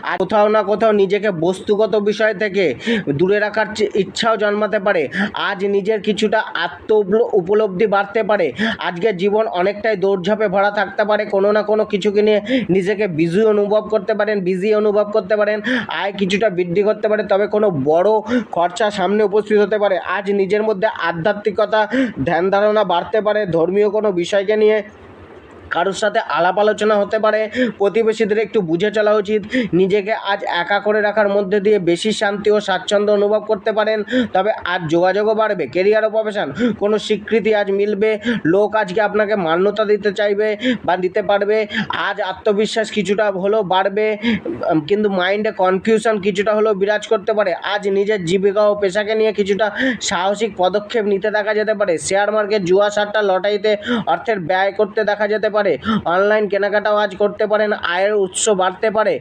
আর কোথাও না কোথাও নিজেকে বস্তুগত বিষয় থেকে দূরে রাখার ইচ্ছাও জন্মাতে পারে। আজ নিজের কিছুটা উপলব্ধি বাড়তে পারে। আজকের জীবন অনেকটাই দৌড়ঝাঁপে ভরা থাকতে পারে। কোনো না কোনো কিছুকে নিয়ে নিজেকে বিজি অনুভব করতে পারেন। আয় কিছুটা বৃদ্ধি করতে পারে, তবে কোনো বড় খরচা সামনে উপস্থিত হতে পারে। আজ নিজের মধ্যে আধ্যাত্মিকতা, ধ্যান ধারণা বাড়তে পারে। ধর্মীয় কোনো বিষয়কে নিয়ে কারোর সাথে আলাপ আলোচনা হতে পারে। প্রতিবেশীদের একটু বুঝে চলা উচিত। নিজেকে আজ একা করে রাখার মধ্যে দিয়ে বেশি শান্তি ও স্বাচ্ছন্দ্য অনুভব করতে পারেন। তবে আজ যোগাযোগও বাড়বে। কেরিয়ার ও প্রফেশন, কোনো স্বীকৃতি আজ মিলবে। লোক আজকে আপনাকে মান্যতা দিতে চাইবে বা দিতে পারবে। আজ আত্মবিশ্বাস কিছুটা হলেও বাড়বে, কিন্তু মাইন্ডে কনফিউশন কিছুটা হলেও বিরাজ করতে পারে। আজ নিজের জীবিকা ও পেশাকে নিয়ে কিছুটা সাহসিক পদক্ষেপ নিতে দেখা যেতে পারে। শেয়ার মার্কেট, জুয়া, সাট্টা, লটারিতে অর্থের ব্যয় করতে দেখা যেতে পারে। অনলাইন কেনাকাটাও আজ করতে পারেন। আয়ের উৎস বাড়তে পারে।